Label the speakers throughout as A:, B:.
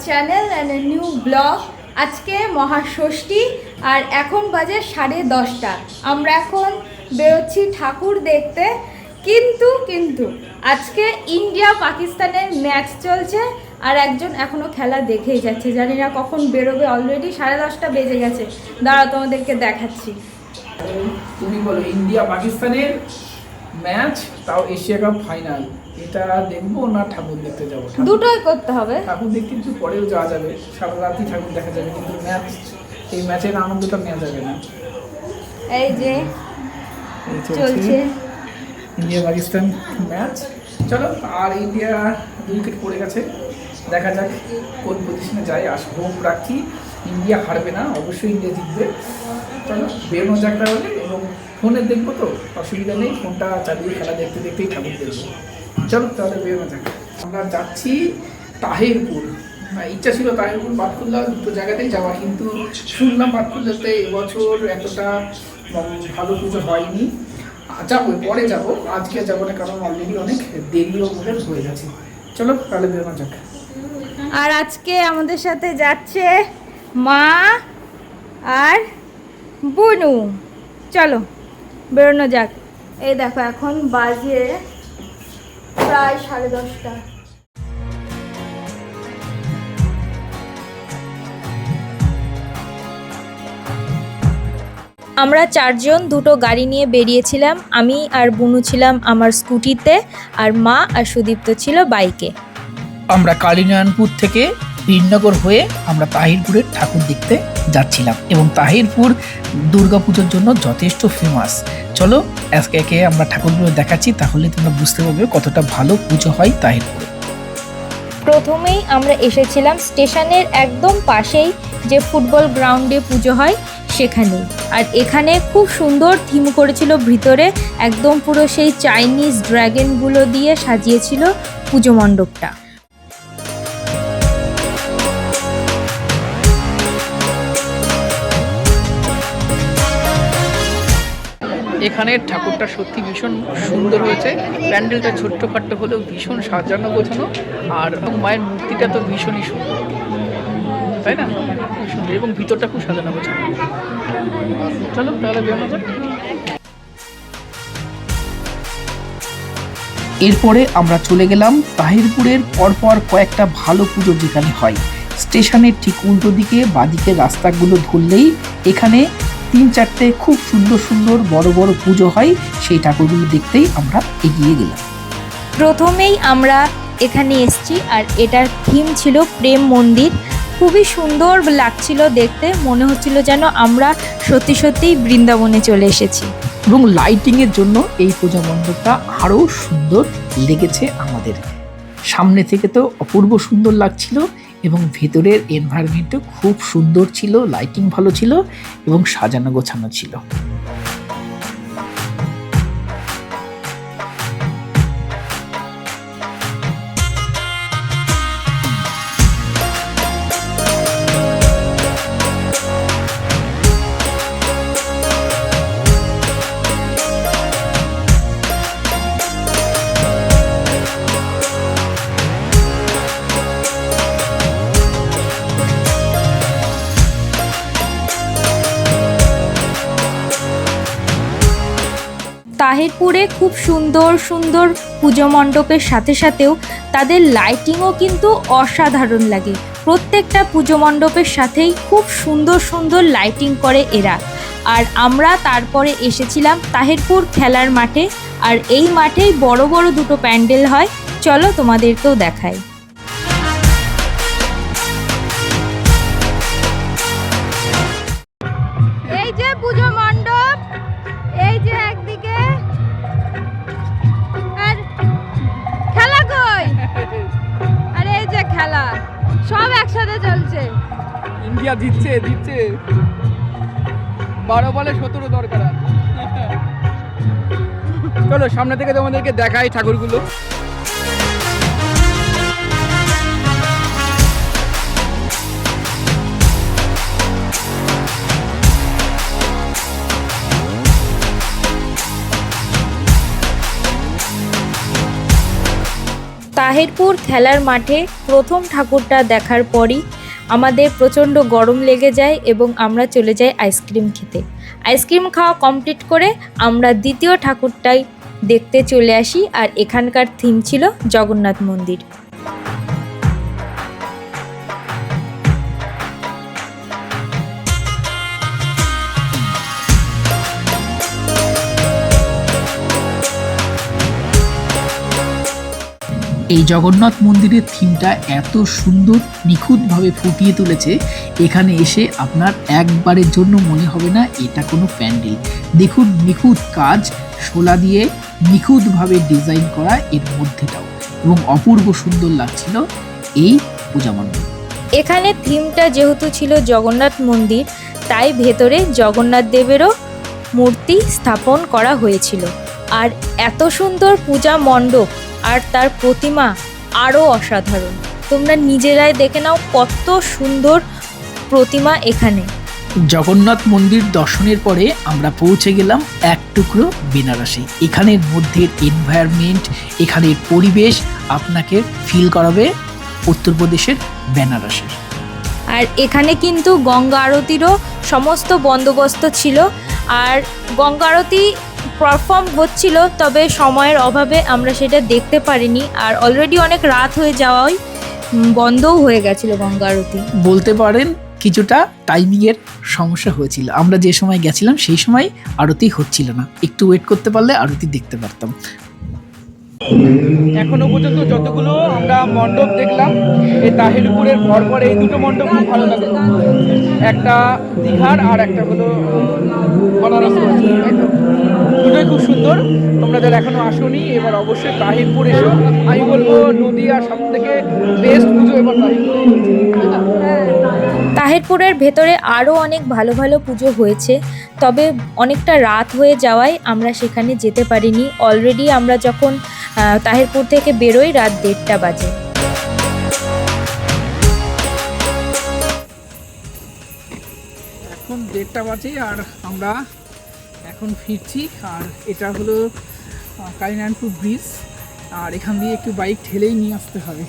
A: Channel and a new blog. আজকে মহাষষ্ঠী আর এখন বাজে 10:30। আমরা এখন বেরোচ্ছি ঠাকুর দেখতে। কিন্তু আজকে ইন্ডিয়া পাকিস্তানের ম্যাচ চলছে আর একজন এখনও খেলা দেখেই যাচ্ছে। জানি না কখন বেরোবে, অলরেডি 10:30 বেজে গেছে। দাঁড়াও তোমাদেরকে দেখাচ্ছি।
B: তুমি বলো, ইন্ডিয়া পাকিস্তানের ম্যাচ, তাও এশিয়া কাপ ফাইনাল, এটা দেখবো না ঠাকুর দেখতে যাবো?
A: দুটোই করতে হবে।
B: ঠাকুর দেখতে একটু পরেও যাওয়া যাবে, সারা রাতই ঠাকুর দেখা যাবে, কিন্তু ম্যাচ, এই ম্যাচের আনন্দটা নেওয়া যাবে না।
A: এই যে চলছে
B: ইন্ডিয়া পাকিস্তান ম্যাচ। চলো, আর ইন্ডিয়া 2 উইকেট পড়ে গেছে, দেখা যাক কোন পজিশনে যায়। আর হোপ রাখছি ইন্ডিয়া হারবে না, অবশ্যই ইন্ডিয়া জিতবে। চলো বেরোনো যাক তাহলে। এবং ফোনে দেখবো তো, অসুবিধা নেই, ফোনটা চালিয়ে খেলা দেখতে দেখতেই ঠাকুর দেখবো। চলো তাহলে বেরোনো যাক। আমরা যাচ্ছি তাহিরপুর। ইচ্ছা ছিল তাহিরপুর বাতকুল্লা দুটো জায়গাতেই যাওয়া, কিন্তু শুনলাম বাতকুল্লাতে এবছর এতটা ভালো পুজো হয়নি। যাবো, পরে যাবো, আজকে যাবো না, কারণ অলরেডি অনেক দেরিও আমাদের হয়ে গেছে। চলো তাহলে বেরোনো যাক।
A: আর আজকে আমাদের সাথে যাচ্ছে মা আর বুনু। চলো বেরোনো যাক। এই দেখো এখন বাজে প্রায় 10:30।
C: আমরা 4 জন দুটো গাড়ি নিয়ে বেরিয়েছিলাম। আমি আর বুনু ছিলাম আমার স্কুটিতে, আর মা আর সুদীপ্ত ছিল বাইকে।
B: আমরা কালীনারায়ণপুর থেকে বীরনগর হয়ে আমরা তাহিরপুরের ঠাকুর দেখতে যাচ্ছিলাম, এবং তাহিরপুর দুর্গাপুজোর জন্য যথেষ্ট ফেমাস। চলো একে একে আমরা ঠাকুরগুলো দেখাচ্ছি, তাহলে তোমরা বুঝতে পারবে কতটা ভালো পুজো হয় তাহিরপুরে।
C: প্রথমেই আমরা এসেছিলাম স্টেশনের একদম পাশেই যে ফুটবল গ্রাউন্ডে পুজো হয় সেখানেই। আর এখানে খুব সুন্দর থিম করেছিল, ভিতরে একদম পুরো সেই চাইনিজ ড্রাগনগুলো দিয়ে সাজিয়েছিল পুজো মণ্ডপটা।
B: এখানের ঠাকুরটা সত্যি ভীষণ সুন্দর হয়েছে। প্যান্ডেলটা ছোট্টখাট্ট হলেও ভীষণ সাজানো গোছানো, আর মায়ের মূর্তিটা তো ভীষণই সুন্দর, তাই না? খুব সুন্দর, এবং ভিতরটা খুব সাজানো গোছানো। চলো তাহলে বেরোনো যাক। এরপরে আমরা চলে গেলাম তাহিরপুরের পরপর কয়েকটা ভালো পুজো যেখানে হয়। স্টেশনের ঠিক উল্টো দিকে বাঁদিকে রাস্তাগুলো ধরলেই এখানে 3-4টে খুব সুন্দর সুন্দর বড় বড় পুজো হয়। সেই ঠাকুরগুলো দেখতেই আমরা এগিয়ে গেলাম।
C: প্রথমেই আমরা এখানে এসেছি, আর এটার থিম ছিল প্রেম মন্দির। খুবই সুন্দর লাগছিল দেখতে, মনে হচ্ছিল যেন আমরা সত্যি সত্যিই বৃন্দাবনে চলে এসেছি।
B: এবং লাইটিংয়ের জন্য এই পূজা মণ্ডপটা আরও সুন্দর লেগেছে আমাদের। সামনে থেকে তো অপূর্ব সুন্দর লাগছিল, এবং ভেতরের এনভায়রনমেন্টও খুব সুন্দর ছিল, লাইটিং ভালো ছিল এবং সাজানো গোছানো ছিল।
C: তাহিরপুরে খুব সুন্দর সুন্দর পুজো মণ্ডপের সাথে সাথেও তাদের লাইটিংও কিন্তু অসাধারণ লাগে। প্রত্যেকটা পুজো মণ্ডপের সাথেই খুব সুন্দর সুন্দর লাইটিং করে এরা। আর আমরা তারপরে এসেছিলাম তাহিরপুর খেলার মাঠে, আর এই মাঠেই বড় বড় দুটো প্যান্ডেল হয়। চলো তোমাদেরকেও দেখাই।
A: এই যে পুজো মণ্ডপ, এই যে একদিকে, আর খেলা কই, আর এই যে খেলা, সব একসাথে চলছে।
B: ইন্ডিয়া জিতছে 12 বলে 17 দরকার। চলো সামনে থেকে তোমাদেরকে দেখাই ঠাকুরগুলো।
C: তাহেরপুর খেলার মাঠে প্রথম ঠাকুরটা দেখার পরই আমাদের প্রচণ্ড গরম লেগে যায় এবং আমরা চলে যাই আইসক্রিম খেতে। আইসক্রিম খাওয়া কমপ্লিট করে আমরা দ্বিতীয় ঠাকুরটাই দেখতে চলে আসি, আর এখানকার থিম ছিল জগন্নাথ মন্দির।
B: এই জগন্নাথ মন্দিরের থিমটা এত সুন্দর নিখুঁতভাবে ফুটিয়ে তুলেছে, এখানে এসে আপনার একবারের জন্য মনে হবে না এটা কোনো প্যান্ডেল। দেখুন নিখুঁত কাজ, শোলা দিয়ে নিখুঁতভাবে ডিজাইন করা এর মধ্যেটাও, এবং অপূর্ব সুন্দর লাগছিল এই পূজা মণ্ডপ।
C: এখানে থিমটা যেহেতু ছিল জগন্নাথ মন্দির, তাই ভেতরে জগন্নাথ দেবেরও মূর্তি স্থাপন করা হয়েছিল। আর এত সুন্দর পূজা মণ্ডপ আর তার প্রতিমা আরও অসাধারণ। তোমরা নিজেরাই দেখে নাও কত সুন্দর প্রতিমা এখানে।
B: জগন্নাথ মন্দির দর্শনের পরে আমরা পৌঁছে গেলাম এক টুকরো বেনারসে। এখানের মধ্যে এনভায়রনমেন্ট, এখানের পরিবেশ আপনাকে ফিল করাবে উত্তরপ্রদেশের বেনারসের।
C: আর এখানে কিন্তু গঙ্গা আরতিরও সমস্ত বন্দোবস্ত ছিল, আর গঙ্গা আরতি পারফর্ম হচ্ছিল, তবে সময়ের অভাবে আমরা সেটা দেখতে পারিনি। আর অলরেডি অনেক রাত হয়ে যাওয়ায় বন্ধও হয়ে গেছিল গঙ্গা আরতি।
B: বলতে পারেন কিছুটা টাইমিংয়ের সমস্যা হয়েছিল। আমরা যে সময় গেছিলাম সেই সময় আরতি হচ্ছিল না, একটু ওয়েট করতে পারলে আরতি দেখতে পারতাম। এখনো পর্যন্ত যতগুলো আমরা মণ্ডপ দেখলাম, এই তাহিরপুরের পরপর এই দুটো মণ্ডপ খুব ভালো লাগে। একটা দীঘার আর একটা হলো বনারস, তাই তো? দুটোই খুব সুন্দর। তোমরা যারা এখনো আসোনি, এবার অবশ্যই তাহিরপুর এসো। আমি বলবো নদীয়ার সব থেকে বেস্ট পুজো এবার তাহিরপুরে হয়েছে, তাই না?
C: তাহেরপুরের ভেতরে আরও অনেক ভালো ভালো পুজো হয়েছে, তবে অনেকটা রাত হয়ে যাওয়ায় আমরা সেখানে যেতে পারিনি। অলরেডি আমরা যখন তাহেরপুর থেকে বেরোই রাত 1:30 বাজে।
B: এখন 1:30 বাজে আর আমরা এখন ফিরছি। আর এটা হলো কালিনারায়ণপুর ব্রিজ, আর এখান দিয়ে একটু বাইক ঠেলেই নিয়ে আসতে হবে।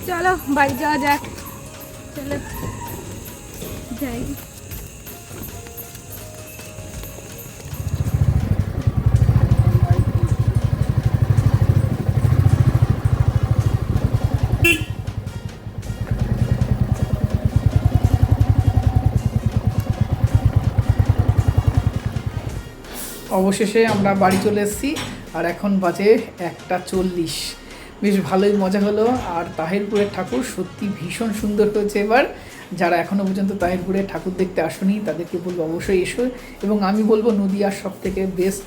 A: চলো বাড়ি যাওয়া যাক। চলো যাই।
B: অবশেষে আমরা বাড়ি চলে এসেছি, আর এখন বাজে 1:40। বেশ ভালোই মজা হলো। আর তাহিরপুরের ঠাকুর সত্যি ভীষণ সুন্দর হয়েছে এবার। যারা এখনও পর্যন্ত তাহিরপুরের ঠাকুর দেখতে আসেনি তাদেরকে বলবো অবশ্যই এসো, এবং আমি বলবো নদীয়ার সব থেকে বেস্ট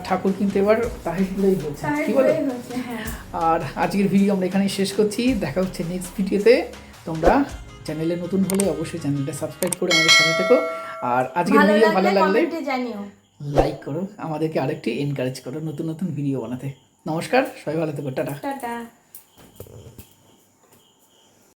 B: ঠাকুর কিন্তু এবার তাহিরপুরেই হয়েছে, কি বলো? আর আজকের ভিডিও আমরা এখানেই শেষ করছি। দেখা হচ্ছে নেক্সট ভিডিওতে। তোমরা চ্যানেলে নতুন হলে অবশ্যই চ্যানেলটা সাবস্ক্রাইব করে আমাদের সাথে থেকো। আর আজকের ভিডিও ভালো লাগলে
A: জানিও,
B: লাইক করো, আমাদেরকে আরেকটি এনকারেজ করো নতুন নতুন ভিডিও বানাতে। নমস্কার, সবাই ভালো থেকো, টাটা।
A: টাটা।